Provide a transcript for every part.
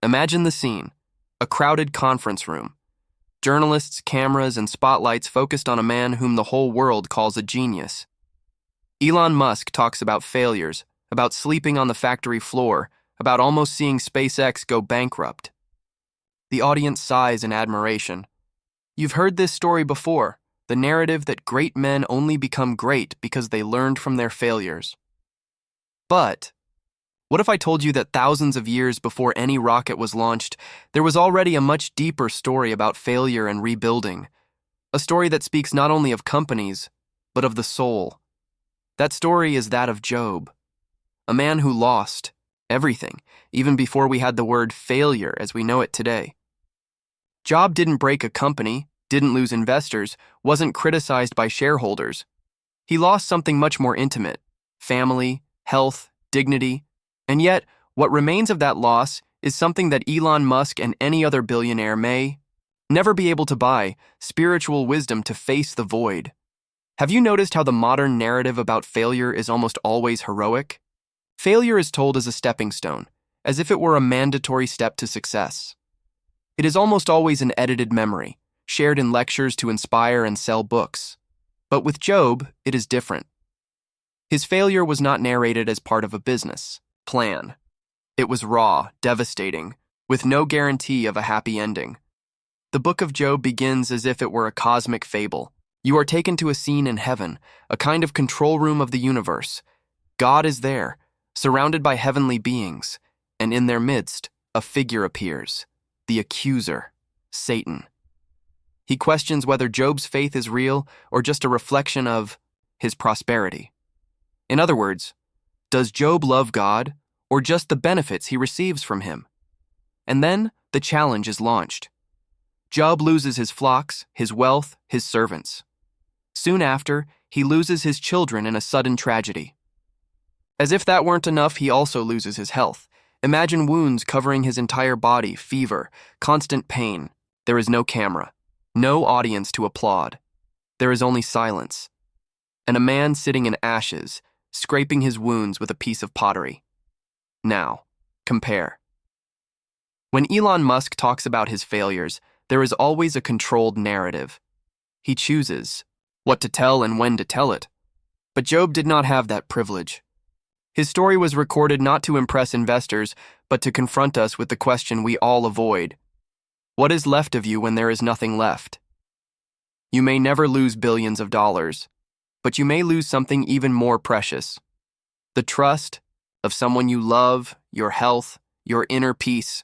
Imagine the scene: a crowded conference room. Journalists, cameras, and spotlights focused on a man whom the whole world calls a genius. Elon Musk talks about failures, about sleeping on the factory floor, about almost seeing SpaceX go bankrupt. The audience sighs in admiration. You've heard this story before, the narrative that great men only become great because they learned from their failures. But what if I told you that thousands of years before any rocket was launched, there was already a much deeper story about failure and rebuilding, a story that speaks not only of companies, but of the soul. That story is that of Job, a man who lost everything, even before we had the word failure as we know it today. Job didn't break a company, didn't lose investors, wasn't criticized by shareholders. He lost something much more intimate: family, health, dignity. And yet, what remains of that loss is something that Elon Musk and any other billionaire may never be able to buy: spiritual wisdom to face the void. Have you noticed how the modern narrative about failure is almost always heroic? Failure is told as a stepping stone, as if it were a mandatory step to success. It is almost always an edited memory, shared in lectures to inspire and sell books. But with Job, it is different. His failure was not narrated as part of a business plan. It was raw, devastating, with no guarantee of a happy ending. The book of Job begins as if it were a cosmic fable. You are taken to a scene in heaven, a kind of control room of the universe. God is there, surrounded by heavenly beings, and in their midst, a figure appears, the accuser, Satan. He questions whether Job's faith is real or just a reflection of his prosperity. In other words, does Job love God or just the benefits he receives from him? And then the challenge is launched. Job loses his flocks, his wealth, his servants. Soon after, he loses his children in a sudden tragedy. As if that weren't enough, he also loses his health. Imagine wounds covering his entire body, fever, constant pain. There is no camera, no audience to applaud. There is only silence. And a man sitting in ashes, scraping his wounds with a piece of pottery. Now, compare. When Elon Musk talks about his failures, there is always a controlled narrative. He chooses what to tell and when to tell it. But Job did not have that privilege. His story was recorded not to impress investors, but to confront us with the question we all avoid: what is left of you when there is nothing left? You may never lose billions of dollars, but you may lose something even more precious: the trust of someone you love, your health, your inner peace.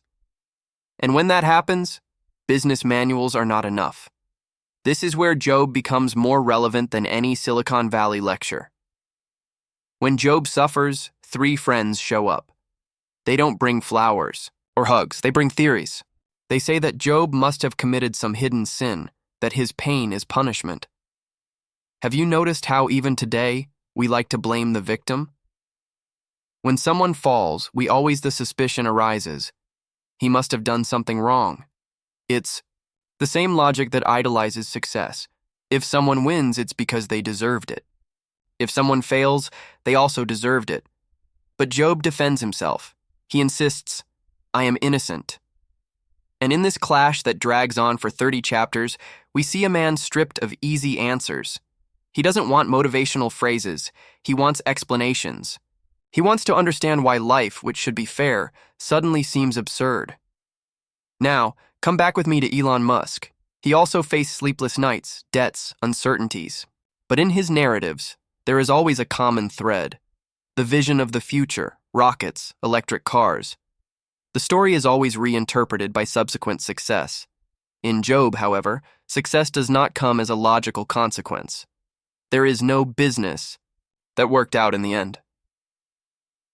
And when that happens, business manuals are not enough. This is where Job becomes more relevant than any Silicon Valley lecture. When Job suffers, 3 friends show up. They don't bring flowers or hugs, they bring theories. They say that Job must have committed some hidden sin, that his pain is punishment. Have you noticed how even today we like to blame the victim? When someone falls, the suspicion arises: he must have done something wrong. It's the same logic that idolizes success. If someone wins, it's because they deserved it. If someone fails, they also deserved it. But Job defends himself. He insists, "I am innocent." And in this clash that drags on for 30 chapters, we see a man stripped of easy answers. He doesn't want motivational phrases. He wants explanations. He wants to understand why life, which should be fair, suddenly seems absurd. Now, come back with me to Elon Musk. He also faced sleepless nights, debts, uncertainties. But in his narratives, there is always a common thread: the vision of the future, rockets, electric cars. The story is always reinterpreted by subsequent success. In Job, however, success does not come as a logical consequence. There is no business that worked out in the end.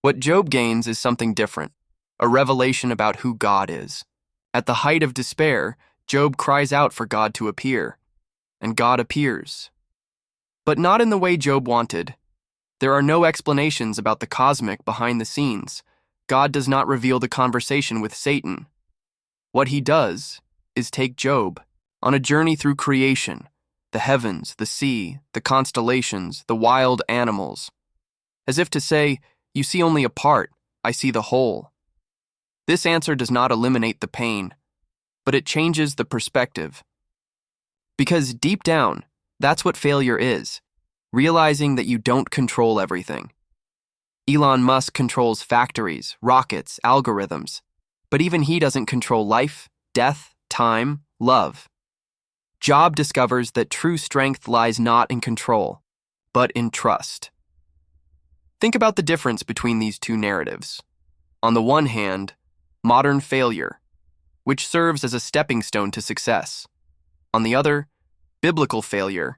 What Job gains is something different, a revelation about who God is. At the height of despair, Job cries out for God to appear, and God appears. But not in the way Job wanted. There are no explanations about the cosmic behind the scenes. God does not reveal the conversation with Satan. What he does is take Job on a journey through creation, the heavens, the sea, the constellations, the wild animals. As if to say, "You see only a part, I see the whole." This answer does not eliminate the pain, but it changes the perspective. Because deep down, that's what failure is, realizing that you don't control everything. Elon Musk controls factories, rockets, algorithms, but even he doesn't control life, death, time, love. Job discovers that true strength lies not in control, but in trust. Think about the difference between these two narratives. On the one hand, modern failure, which serves as a stepping stone to success. On the other, biblical failure,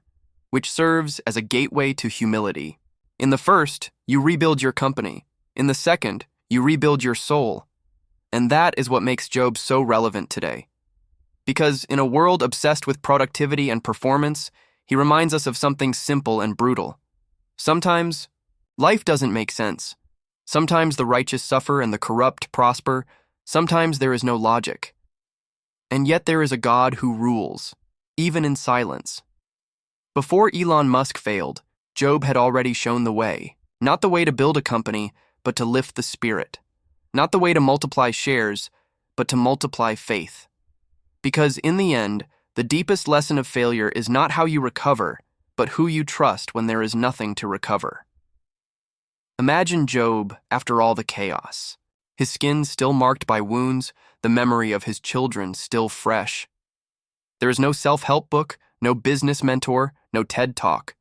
which serves as a gateway to humility. In the first, you rebuild your company. In the second, you rebuild your soul. And that is what makes Job so relevant today. Because in a world obsessed with productivity and performance, he reminds us of something simple and brutal. Sometimes, life doesn't make sense. Sometimes the righteous suffer and the corrupt prosper. Sometimes there is no logic. And yet there is a God who rules, even in silence. Before Elon Musk failed, Job had already shown the way. Not the way to build a company, but to lift the spirit. Not the way to multiply shares, but to multiply faith. Because in the end, the deepest lesson of failure is not how you recover, but who you trust when there is nothing to recover. Imagine Job after all the chaos. His skin still marked by wounds, the memory of his children still fresh. There is no self-help book, no business mentor, no TED Talk.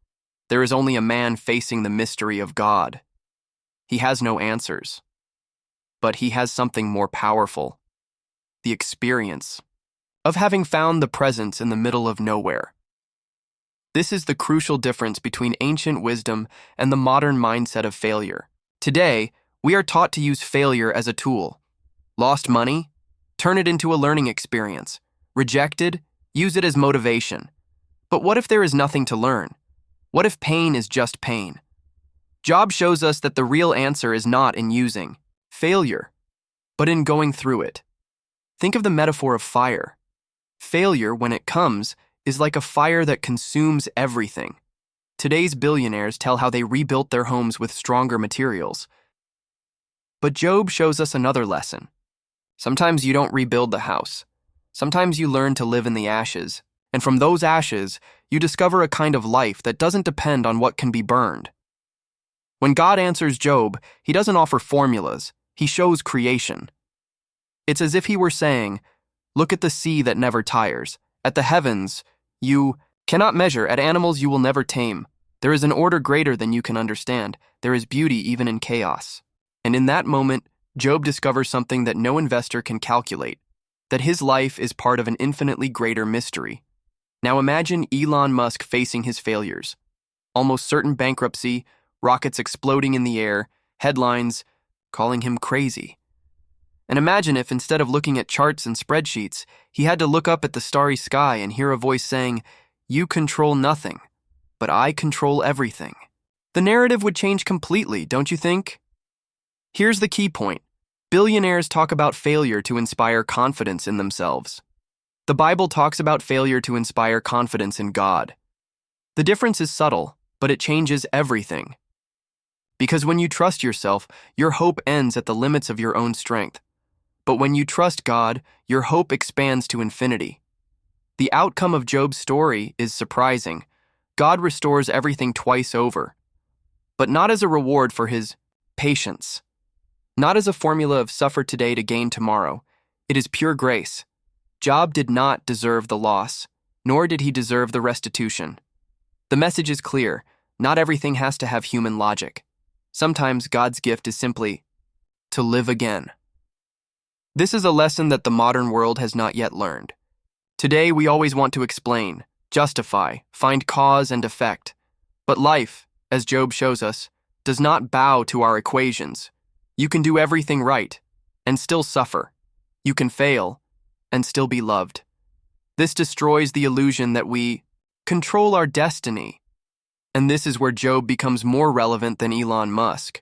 There is only a man facing the mystery of God. He has no answers. But he has something more powerful. The experience of having found the presence in the middle of nowhere. This is the crucial difference between ancient wisdom and the modern mindset of failure. Today, we are taught to use failure as a tool. Lost money? Turn it into a learning experience. Rejected? Use it as motivation. But what if there is nothing to learn? What if pain is just pain? Job shows us that the real answer is not in using failure, but in going through it. Think of the metaphor of fire. Failure, when it comes, is like a fire that consumes everything. Today's billionaires tell how they rebuilt their homes with stronger materials. But Job shows us another lesson. Sometimes you don't rebuild the house. Sometimes you learn to live in the ashes, and from those ashes, you discover a kind of life that doesn't depend on what can be burned. When God answers Job, he doesn't offer formulas, he shows creation. It's as if he were saying, look at the sea that never tires, at the heavens you cannot measure, at animals you will never tame. There is an order greater than you can understand. There is beauty even in chaos. And in that moment, Job discovers something that no investor can calculate, that his life is part of an infinitely greater mystery. Now imagine Elon Musk facing his failures. Almost certain bankruptcy, rockets exploding in the air, headlines calling him crazy. And imagine if, instead of looking at charts and spreadsheets, he had to look up at the starry sky and hear a voice saying, "You control nothing, but I control everything." The narrative would change completely, don't you think? Here's the key point. Billionaires talk about failure to inspire confidence in themselves. The Bible talks about failure to inspire confidence in God. The difference is subtle, but it changes everything. Because when you trust yourself, your hope ends at the limits of your own strength. But when you trust God, your hope expands to infinity. The outcome of Job's story is surprising. God restores everything twice over, but not as a reward for his patience. Not as a formula of suffer today to gain tomorrow. It is pure grace. Job did not deserve the loss, nor did he deserve the restitution. The message is clear. Not everything has to have human logic. Sometimes God's gift is simply to live again. This is a lesson that the modern world has not yet learned. Today, we always want to explain, justify, find cause and effect. But life, as Job shows us, does not bow to our equations. You can do everything right and still suffer. You can fail and still be loved. This destroys the illusion that we control our destiny. And this is where Job becomes more relevant than Elon Musk.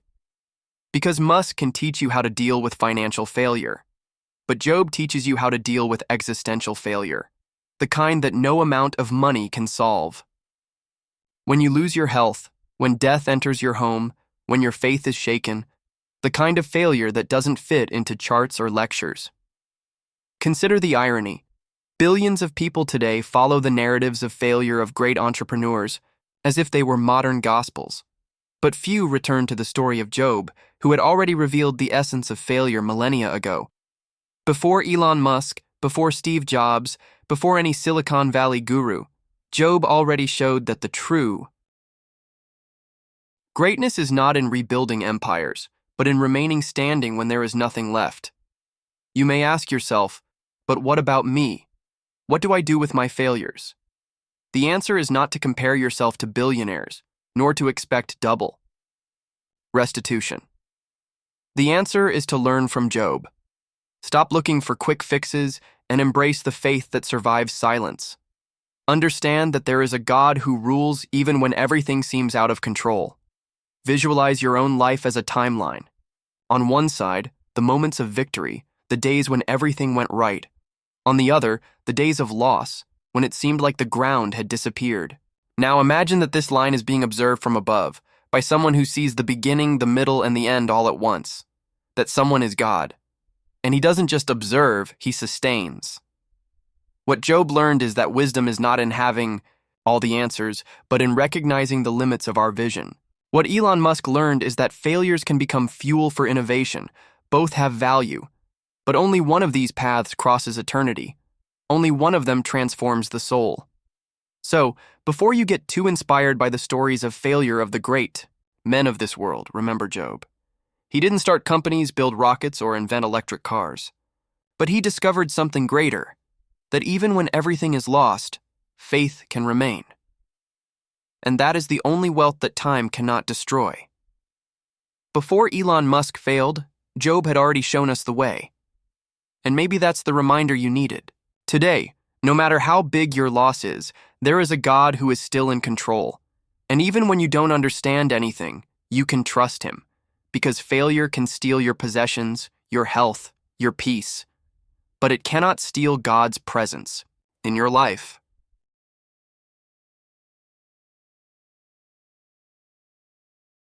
Because Musk can teach you how to deal with financial failure. But Job teaches you how to deal with existential failure, the kind that no amount of money can solve. When you lose your health, when death enters your home, when your faith is shaken, the kind of failure that doesn't fit into charts or lectures. Consider the irony. Billions of people today follow the narratives of failure of great entrepreneurs as if they were modern gospels. But few return to the story of Job, who had already revealed the essence of failure millennia ago. Before Elon Musk, before Steve Jobs, before any Silicon Valley guru, Job already showed that the true greatness is not in rebuilding empires, but in remaining standing when there is nothing left. You may ask yourself, but what about me? What do I do with my failures? The answer is not to compare yourself to billionaires, nor to expect double restitution. The answer is to learn from Job. Stop looking for quick fixes and embrace the faith that survives silence. Understand that there is a God who rules even when everything seems out of control. Visualize your own life as a timeline. On one side, the moments of victory, the days when everything went right. On the other, the days of loss, when it seemed like the ground had disappeared. Now imagine that this line is being observed from above, by someone who sees the beginning, the middle, and the end all at once. That someone is God. And he doesn't just observe, he sustains. What Job learned is that wisdom is not in having all the answers, but in recognizing the limits of our vision. What Elon Musk learned is that failures can become fuel for innovation. Both have value, but only one of these paths crosses eternity. Only one of them transforms the soul. So, before you get too inspired by the stories of failure of the great men of this world, remember Job. He didn't start companies, build rockets, or invent electric cars. But he discovered something greater, that even when everything is lost, faith can remain. And that is the only wealth that time cannot destroy. Before Elon Musk failed, Job had already shown us the way. And maybe that's the reminder you needed. Today, no matter how big your loss is, there is a God who is still in control. And even when you don't understand anything, you can trust him. Because failure can steal your possessions, your health, your peace. But it cannot steal God's presence in your life.